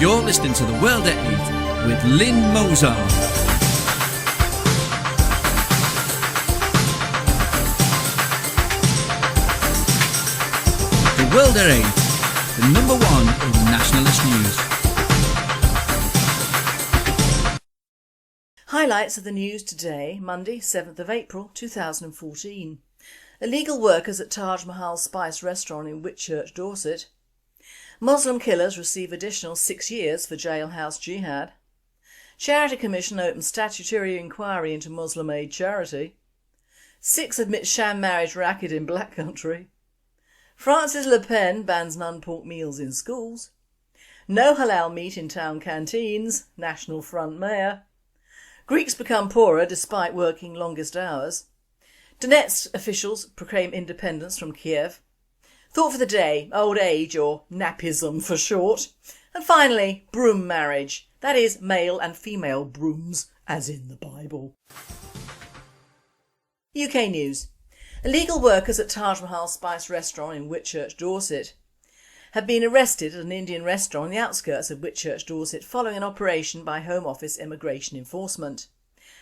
You're listening to The World at 8 with Lynn Mozart. The World at 8, the number one in nationalist news. Highlights of the news today, Monday 7th of April 2014. Illegal workers at Taj Mahal Spice restaurant in Whitchurch, Dorset. Muslim killers receive additional 6 years for jailhouse jihad. Charity Commission opens statutory inquiry into Muslim aid charity. 6 admits sham marriage racket in Black Country. Francis Le Pen bans non-pork meals in schools. No halal meat in town canteens, National Front Mayor. Greeks become poorer despite working longest hours. Donetsk officials proclaim independence from Kiev. Thought for the day, old age or napism for short. And finally, broom marriage, that is male and female brooms, as in the Bible. UK news. Illegal workers at Taj Mahal Spice restaurant in Whitchurch, Dorset have been arrested at an Indian restaurant on the outskirts of Whitchurch, Dorset following an operation by Home Office Immigration Enforcement.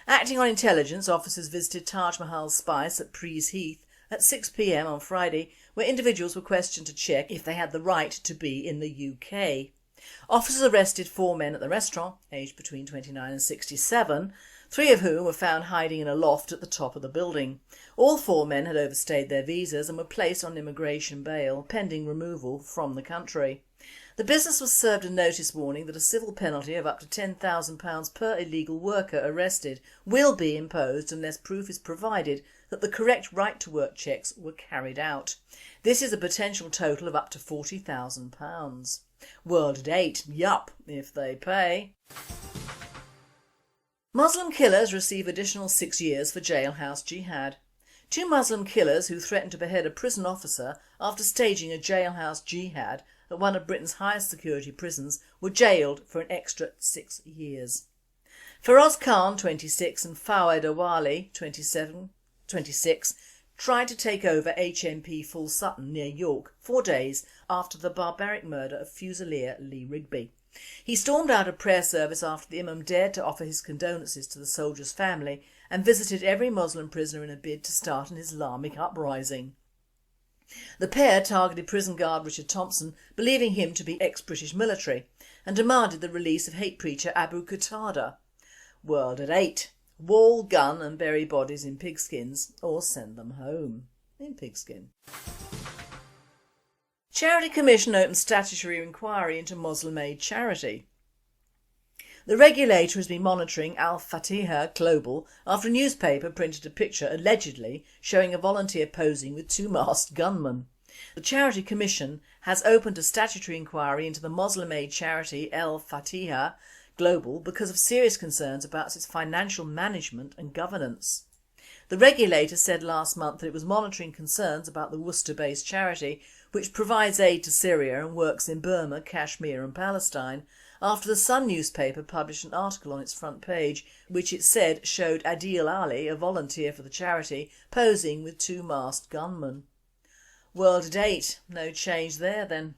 Acting on intelligence, officers visited Taj Mahal Spice at Prees Heath at 6 p.m. on Friday, where individuals were questioned to check if they had the right to be in the UK. Officers arrested 4 men at the restaurant, aged between 29 and 67, 3 of whom were found hiding in a loft at the top of the building. All 4 men had overstayed their visas and were placed on immigration bail pending removal from the country. The business was served a notice warning that a civil penalty of up to £10,000 per illegal worker arrested will be imposed unless proof is provided that the correct right to work checks were carried out. This is a potential total of up to £40,000. World at 8, yup, if they pay. Muslim killers receive additional 6 years for jailhouse jihad. 2 Muslim killers who threatened to behead a prison officer after staging a jailhouse jihad at one of Britain's highest security prisons were jailed for an extra 6 years. Feroz Khan, 26, and Fawad Awali, 26, tried to take over HMP Full Sutton near York 4 days after the barbaric murder of Fusilier Lee Rigby. He stormed out of prayer service after the Imam dared to offer his condolences to the soldier's family and visited every Muslim prisoner in a bid to start an Islamic uprising. The pair targeted prison guard Richard Thompson, believing him to be ex-British military, and demanded the release of hate preacher Abu Qatada. World at 8. Wall, gun and bury bodies in pigskins or send them home in pigskin. Charity Commission opens statutory inquiry into Muslim aid charity. The regulator has been monitoring Al Fatiha Global after a newspaper printed a picture allegedly showing a volunteer posing with 2 masked gunmen. The Charity Commission has opened a statutory inquiry into the Muslim aid charity Al Fatiha Global because of serious concerns about its financial management and governance. The regulator said last month that it was monitoring concerns about the Worcester-based charity, which provides aid to Syria and works in Burma, Kashmir and Palestine, after the Sun newspaper published an article on its front page which it said showed Adil Ali, a volunteer for the charity, posing with 2 masked gunmen. World at 8, no change there then.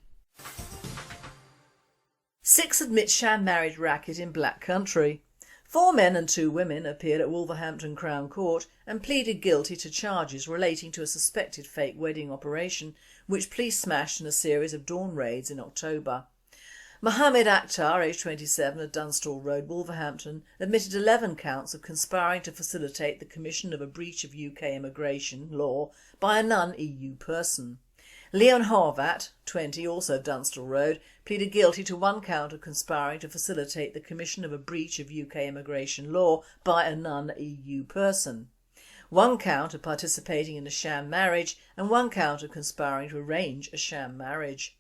6 admit sham marriage racket in Black Country. 4 men and 2 women appeared at Wolverhampton Crown Court and pleaded guilty to charges relating to a suspected fake wedding operation which police smashed in a series of dawn raids in October. Mohammed Akhtar, aged 27, of Dunstall Road, Wolverhampton, admitted 11 counts of conspiring to facilitate the commission of a breach of UK immigration law by a non-EU person. Leon Horvat, 20, also of Dunstall Road, pleaded guilty to 1 count of conspiring to facilitate the commission of a breach of UK immigration law by a non-EU person, 1 count of participating in a sham marriage and 1 count of conspiring to arrange a sham marriage.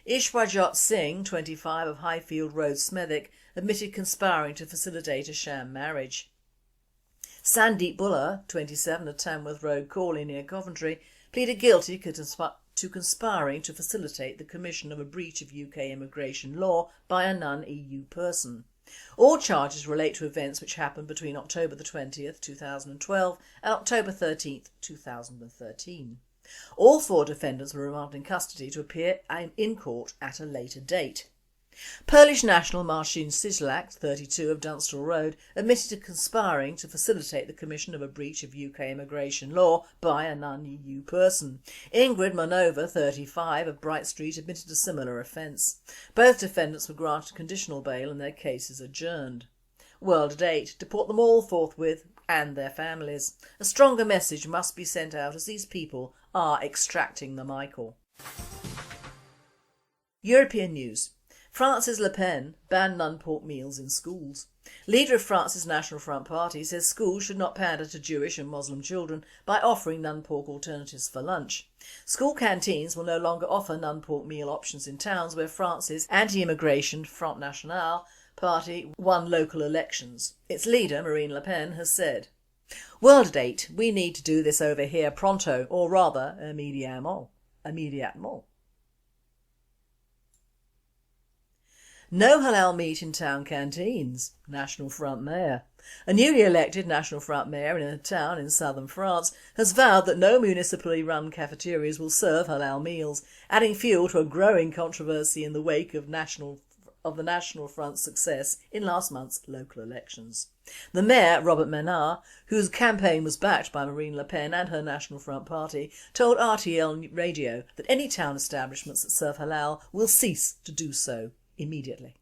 Ishwajot Singh, 25, of Highfield Road, Smethwick, admitted conspiring to facilitate a sham marriage. Sandeep Buller, 27, of Tamworth Road, Crawley near Coventry, pleaded guilty to conspiring to facilitate the commission of a breach of UK immigration law by a non-EU person. All charges relate to events which happened between October the 20th, 2012 and October 13th, 2013. All 4 defendants were remanded in custody to appear in court at a later date. Polish national Marcin Cieslak, 32, of Dunstall Road, admitted to conspiring to facilitate the commission of a breach of UK immigration law by a non-EU person. Ingrid Monova, 35, of Bright Street, admitted a similar offence. Both defendants were granted conditional bail and their cases adjourned. World at 8. Deport them all forthwith and their families. A stronger message must be sent out as these people are extracting the Michael. European news. France's Le Pen banned non-pork meals in schools. Leader of France's National Front Party says schools should not pander to Jewish and Muslim children by offering non-pork alternatives for lunch. School canteens will no longer offer non-pork meal options in towns where France's anti-immigration Front National party won local elections. Its leader, Marine Le Pen, has said, "World at 8, we need to do this over here pronto, or rather immédiatement. No halal meat in town canteens, National Front Mayor. A newly elected National Front Mayor in a town in southern France has vowed that no municipally run cafeterias will serve halal meals, adding fuel to a growing controversy in the wake of the National Front's success in last month's local elections. The mayor, Robert Ménard, whose campaign was backed by Marine Le Pen and her National Front Party, told RTL Radio that any town establishments that serve halal will cease to do so immediately.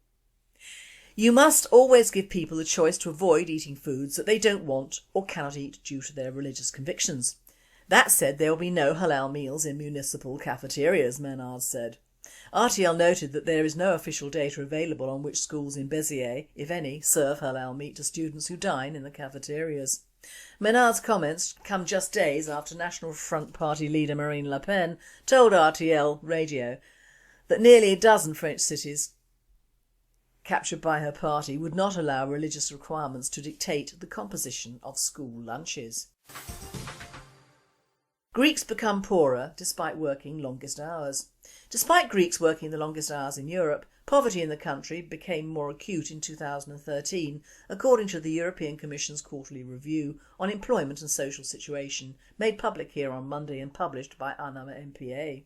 You must always give people the choice to avoid eating foods that they don't want or cannot eat due to their religious convictions. That said, there will be no halal meals in municipal cafeterias, Ménard said. RTL noted that there is no official data available on which schools in Béziers, if any, serve halal meat to students who dine in the cafeterias. Ménard's comments come just days after National Front Party leader Marine Le Pen told RTL Radio that nearly a dozen French cities captured by her party would not allow religious requirements to dictate the composition of school lunches. Greeks become poorer despite working longest hours. Despite Greeks working the longest hours in Europe, poverty in the country became more acute in 2013, according to the European Commission's quarterly review on employment and social situation, made public here on Monday and published by ANAMA MPA.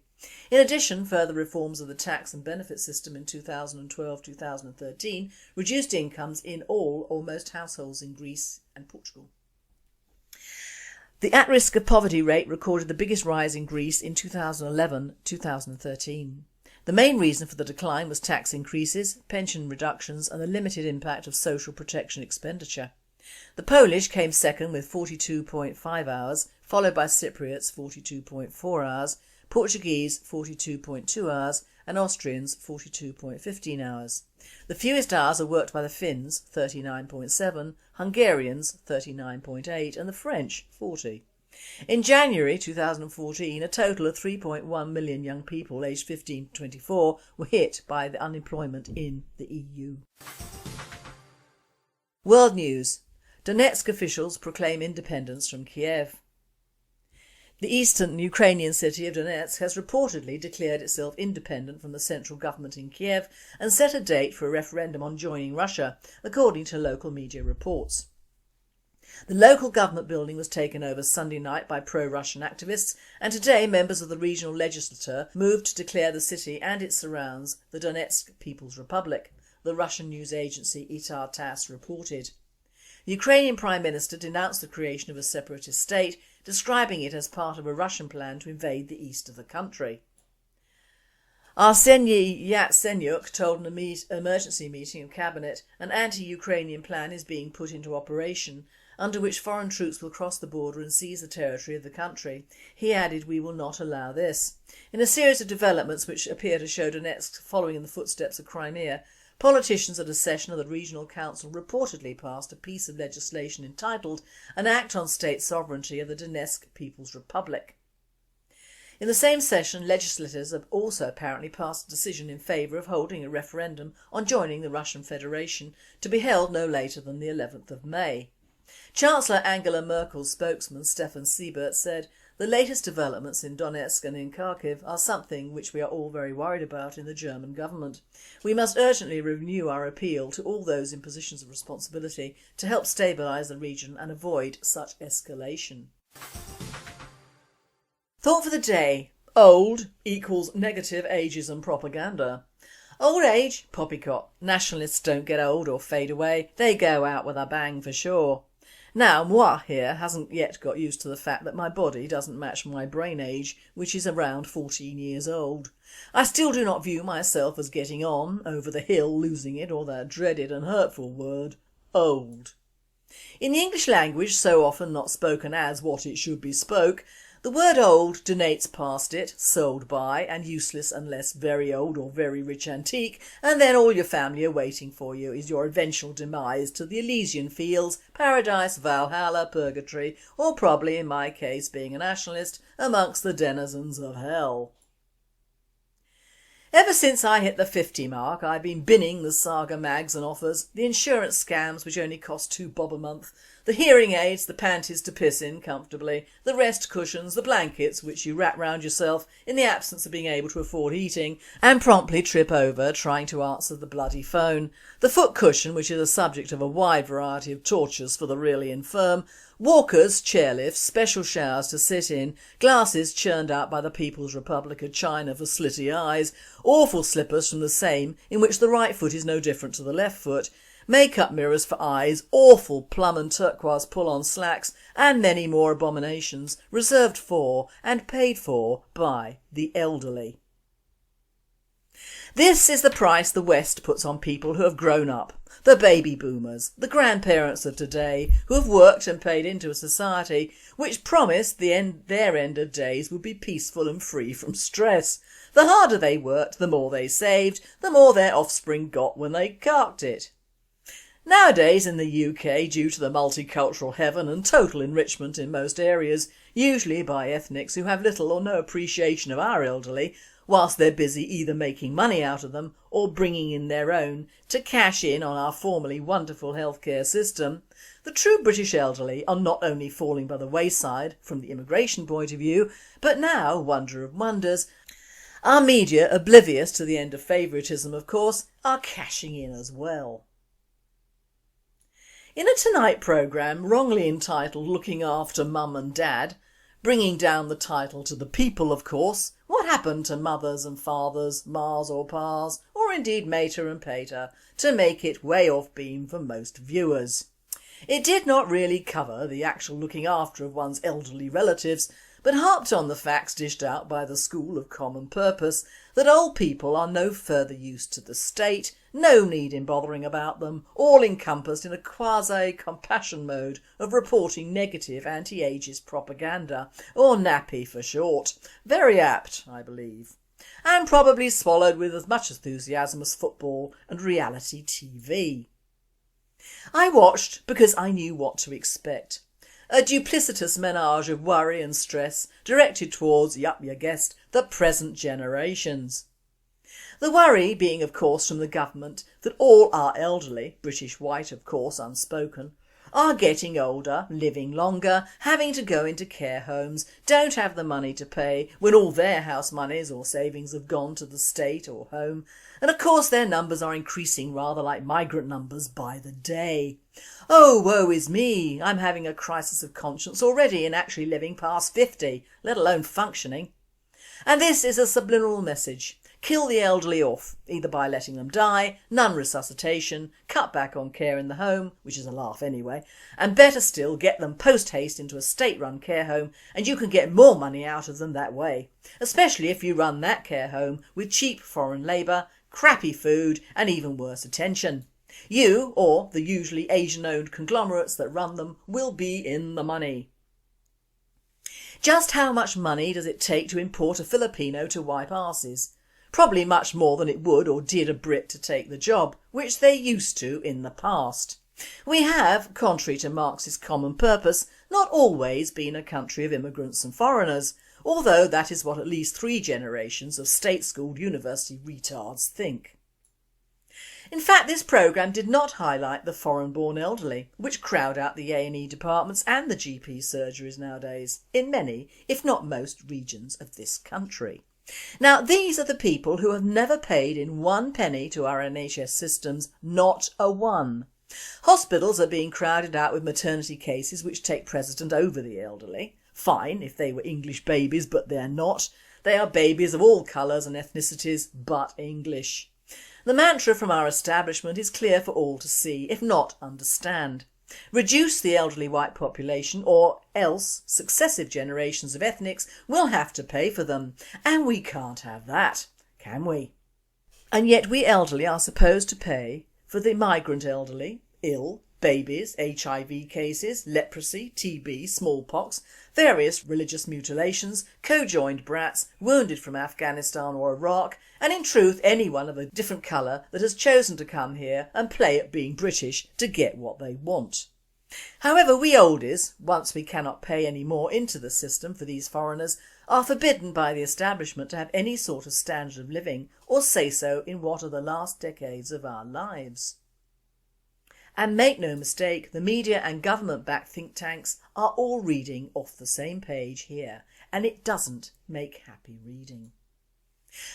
In addition, further reforms of the tax and benefit system in 2012-2013 reduced incomes in all or most households in Greece and Portugal. The at-risk of poverty rate recorded the biggest rise in Greece in 2011-2013. The main reason for the decline was tax increases, pension reductions and the limited impact of social protection expenditure. The Polish came second with 42.5 hours, followed by Cypriots 42.4 hours, Portuguese 42.2 hours and Austrians 42.15 hours. The fewest hours are worked by the Finns 39.7, Hungarians 39.8 and the French 40. In January 2014 a total of 3.1 million young people aged 15 to 24 were hit by the unemployment in the EU. World news. Donetsk officials proclaim independence from Kiev. The eastern Ukrainian city of Donetsk has reportedly declared itself independent from the central government in Kiev and set a date for a referendum on joining Russia, according to local media reports. The local government building was taken over Sunday night by pro-Russian activists, and today members of the regional legislature moved to declare the city and its surrounds the Donetsk People's Republic, the Russian news agency Itar TASS reported. The Ukrainian Prime Minister denounced the creation of a separatist state, describing it as part of a Russian plan to invade the east of the country. Arseniy Yatsenyuk told an emergency meeting of cabinet an anti-Ukrainian plan is being put into operation, under which foreign troops will cross the border and seize the territory of the country. He added, "We will not allow this." In a series of developments which appear to show Donetsk following in the footsteps of Crimea, politicians at a session of the Regional Council reportedly passed a piece of legislation entitled An Act on State Sovereignty of the Donetsk People's Republic. In the same session, legislators have also apparently passed a decision in favour of holding a referendum on joining the Russian Federation, to be held no later than the 11th of May. Chancellor Angela Merkel's spokesman Stefan Seibert said, "The latest developments in Donetsk and in Kharkiv are something which we are all very worried about in the German government. We must urgently renew our appeal to all those in positions of responsibility to help stabilise the region and avoid such escalation." Thought for the day: old equals negative ageism propaganda. Old age? Poppycock. Nationalists don't get old or fade away, they go out with a bang for sure. Now moi here hasn't yet got used to the fact that my body doesn't match my brain age, which is around 14 years old. I still do not view myself as getting on, over the hill, losing it, or that dreaded and hurtful word, old. In the English language, so often not spoken as what it should be spoke, the word old denotes past it, sold by, and useless unless very old or very rich antique, and then all your family are waiting for you is your eventual demise to the Elysian fields, paradise, Valhalla, purgatory, or probably in my case being a nationalist, amongst the denizens of hell. Ever since I hit the 50 mark I've been binning the saga mags and offers, the insurance scams which only cost £2 a month, the hearing aids, the panties to piss in comfortably, the rest cushions, the blankets which you wrap round yourself in the absence of being able to afford heating and promptly trip over trying to answer the bloody phone, the foot cushion which is a subject of a wide variety of tortures for the really infirm, walkers, chairlifts, special showers to sit in, glasses churned out by the People's Republic of China for slitty eyes, awful slippers from the same in which the right foot is no different to the left foot, make-up mirrors for eyes, awful plum and turquoise pull-on slacks and many more abominations reserved for and paid for by the elderly. This is the price the West puts on people who have grown up, the baby boomers, the grandparents of today who have worked and paid into a society which promised their end of days would be peaceful and free from stress. The harder they worked, the more they saved, the more their offspring got when they carked it. Nowadays in the UK, due to the multicultural heaven and total enrichment in most areas, usually by ethnics who have little or no appreciation of our elderly, whilst they're busy either making money out of them or bringing in their own to cash in on our formerly wonderful healthcare system, the true British elderly are not only falling by the wayside from the immigration point of view, but now, wonder of wonders, our media, oblivious to the end of favouritism of course, are cashing in as well. In a Tonight programme wrongly entitled Looking After Mum and Dad, bringing down the title to the people of course, what happened to mothers and fathers, mas or pas, or indeed mater and pater, to make it way off beam for most viewers? It did not really cover the actual looking after of one's elderly relatives, but harped on the facts dished out by the School of Common Purpose that old people are no further use to the state, no need in bothering about them, all encompassed in a quasi compassion mode of reporting negative anti-ageist propaganda, or nappy for short. Very apt, I believe, and probably swallowed with as much enthusiasm as football and reality TV. I watched because I knew what to expect. A duplicitous menage of worry and stress directed towards, yup, you guessed, the present generations. The worry being of course from the government that all our elderly, British white of course unspoken, are getting older, living longer, having to go into care homes, don't have the money to pay when all their house monies or savings have gone to the state or home, and of course their numbers are increasing rather like migrant numbers by the day. Oh, woe is me, I'm having a crisis of conscience already in actually living past 50, let alone functioning. And this is a subliminal message. Kill the elderly off, either by letting them die, none resuscitation, cut back on care in the home, which is a laugh anyway, and better still get them post-haste into a state-run care home and you can get more money out of them that way, especially if you run that care home with cheap foreign labour, crappy food and even worse attention. You, or the usually Asian-owned conglomerates that run them, will be in the money. Just how much money does it take to import a Filipino to wipe arses? Probably much more than it would or did a Brit to take the job, which they used to in the past. We have, contrary to Marxist common purpose, not always been a country of immigrants and foreigners, although that is what at least 3 generations of state-schooled university retards think. In fact, this programme did not highlight the foreign-born elderly, which crowd out the A&E departments and the GP surgeries nowadays, in many, if not most, regions of this country. Now, these are the people who have never paid in 1 penny to our NHS systems, not a one. Hospitals are being crowded out with maternity cases which take precedent over the elderly. Fine if they were English babies, but they're not. They are babies of all colours and ethnicities but English. The mantra from our establishment is clear for all to see, if not understand. Reduce the elderly white population or else successive generations of ethnics will have to pay for them, and we can't have that, can we? And yet we elderly are supposed to pay for the migrant elderly, ill, babies, HIV cases, leprosy, TB, smallpox, various religious mutilations, co-joined brats, wounded from Afghanistan or Iraq, and in truth anyone of a different colour that has chosen to come here and play at being British to get what they want. However, we oldies, once we cannot pay any more into the system for these foreigners, are forbidden by the establishment to have any sort of standard of living or say so in what are the last decades of our lives. And make no mistake, the media and government-backed think tanks are all reading off the same page here, and it doesn't make happy reading.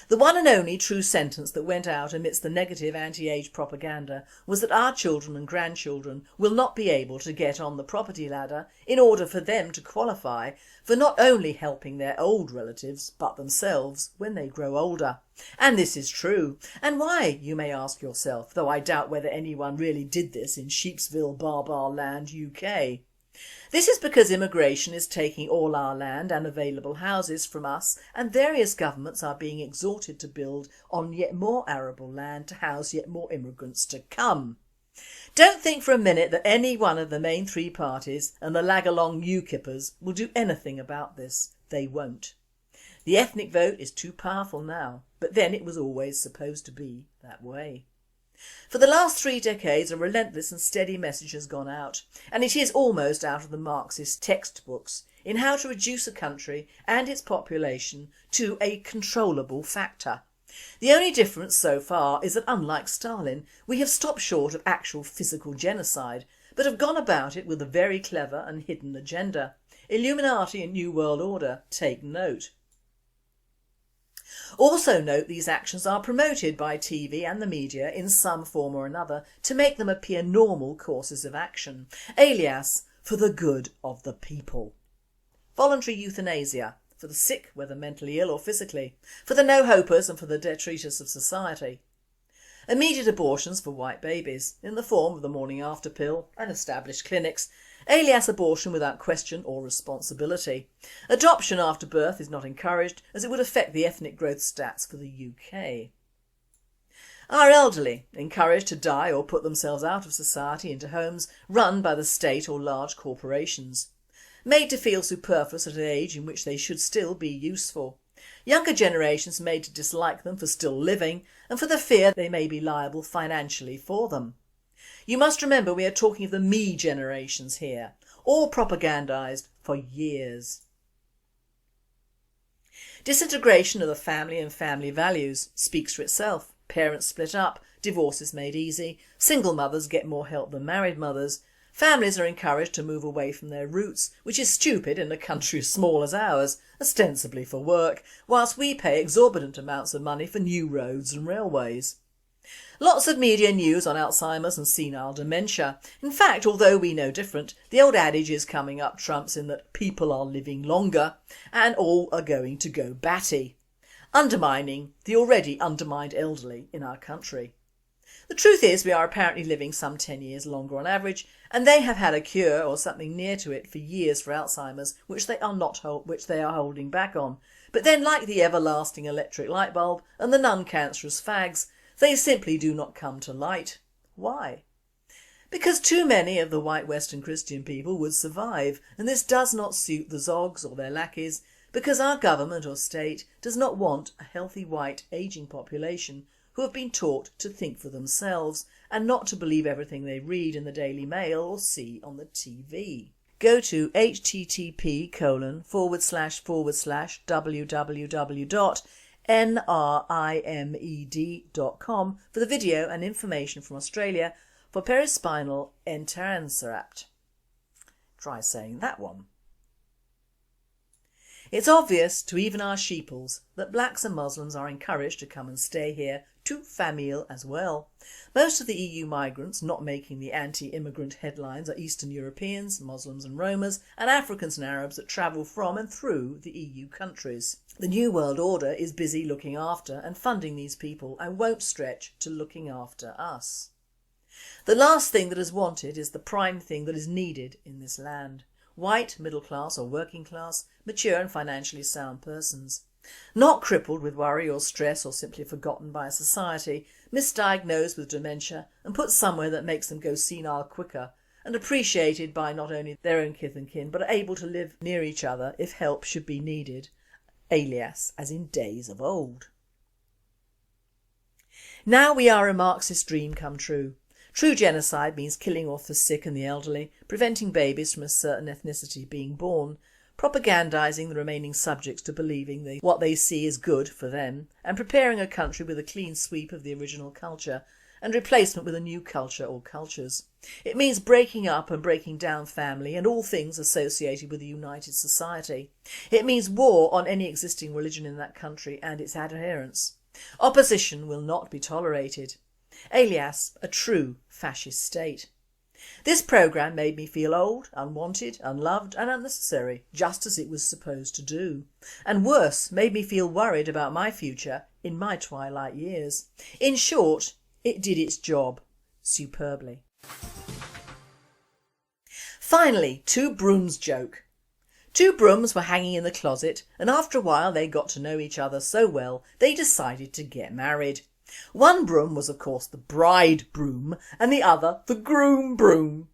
The one and only true sentence that went out amidst the negative anti-age propaganda was that our children and grandchildren will not be able to get on the property ladder in order for them to qualify for not only helping their old relatives but themselves when they grow older. And this is true. And why, you may ask yourself, though I doubt whether anyone really did this in Sheepsville, Barbar Land, UK. This is because immigration is taking all our land and available houses from us, and various governments are being exhorted to build on yet more arable land to house yet more immigrants to come. Don't think for a minute that any one of the main three parties and the lag-along UKIPers will do anything about this. They won't. The ethnic vote is too powerful now, but then it was always supposed to be that way. For the last 3 decades a relentless and steady message has gone out, and it is almost out of the Marxist textbooks, in how to reduce a country and its population to a controllable factor. The only difference so far is that unlike Stalin, we have stopped short of actual physical genocide, but have gone about it with a very clever and hidden agenda. Illuminati and New World Order, take note. Also note these actions are promoted by TV and the media in some form or another to make them appear normal courses of action, alias for the good of the people. Voluntary euthanasia, for the sick whether mentally ill or physically, for the no-hopers and for the detritus of society. Immediate abortions for white babies in the form of the morning after pill and established clinics, alias abortion without question or responsibility. Adoption after birth is not encouraged as it would affect the ethnic growth stats for the UK. Our elderly encouraged to die or put themselves out of society into homes run by the state or large corporations. Made to feel superfluous at an age in which they should still be useful. Younger generations made to dislike them for still living and for the fear they may be liable financially for them. You must remember we are talking of the me generations here, all propagandised for years. Disintegration of the family and family values speaks for itself. Parents split up, divorce is made easy, single mothers get more help than married mothers, families are encouraged to move away from their roots, which is stupid in a country as small as ours, ostensibly for work, whilst we pay exorbitant amounts of money for new roads and railways. Lots of media news on Alzheimer's and senile dementia. In fact, although we know different, the old adage is coming up trumps in that people are living longer and all are going to go batty, undermining the already undermined elderly in our country. The truth is we are apparently living some 10 years longer on average, and they have had a cure or something near to it for years for Alzheimer's, which they are holding back on. But then, like the everlasting electric light bulb and the non-cancerous fags, they simply do not come to light. Why? Because too many of the white Western Christian people would survive, and this does not suit the Zogs or their lackeys, because our government or state does not want a healthy white ageing population who have been taught to think for themselves and not to believe everything they read in the Daily Mail or see on the TV. Go to http://www.nrimed.com for the video and information from Australia for perispinal enterancerat. Try saying that one. It's obvious to even our sheeples that blacks and Muslims are encouraged to come and stay here to famille as well. Most of the EU migrants not making the anti-immigrant headlines are Eastern Europeans, Muslims and Romas, and Africans and Arabs that travel from and through the EU countries. The New World Order is busy looking after and funding these people and won't stretch to looking after us. The last thing that is wanted is the prime thing that is needed in this land. White, middle class or working class, mature and financially sound persons. Not crippled with worry or stress or simply forgotten by a society, misdiagnosed with dementia and put somewhere that makes them go senile quicker, and appreciated by not only their own kith and kin but are able to live near each other if help should be needed, alias as in days of old. Now we are a Marxist dream come true. True genocide means killing off the sick and the elderly, preventing babies from a certain ethnicity being born, propagandising the remaining subjects to believing what they see is good for them, and preparing a country with a clean sweep of the original culture and replacement with a new culture or cultures. It means breaking up and breaking down family and all things associated with a united society. It means war on any existing religion in that country and its adherents. Opposition will not be tolerated, alias a true fascist state. This programme made me feel old, unwanted, unloved and unnecessary, just as it was supposed to do. And worse, made me feel worried about my future in my twilight years. In short, it did its job superbly. Finally, two brooms joke. Two brooms were hanging in the closet and after a while they got to know each other so well they decided to get married. One broom was of course the bride broom and the other the groom broom.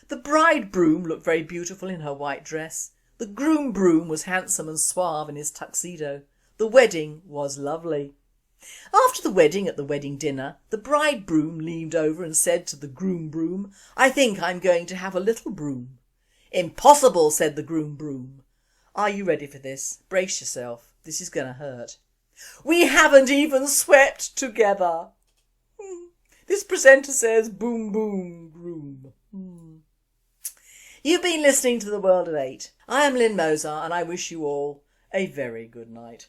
The bride broom looked very beautiful in her white dress. The groom broom was handsome and suave in his tuxedo. The wedding was lovely. After the wedding at the wedding dinner, the bride broom leaned over and said to the groom broom, "I think I'm going to have a little broom." "Impossible," said the groom broom. Are you ready for this? Brace yourself. This is going to hurt. "We haven't even swept together." This presenter says boom boom groom. You've been listening to The World at 8. I am Lynn Mozart and I wish you all a very good night.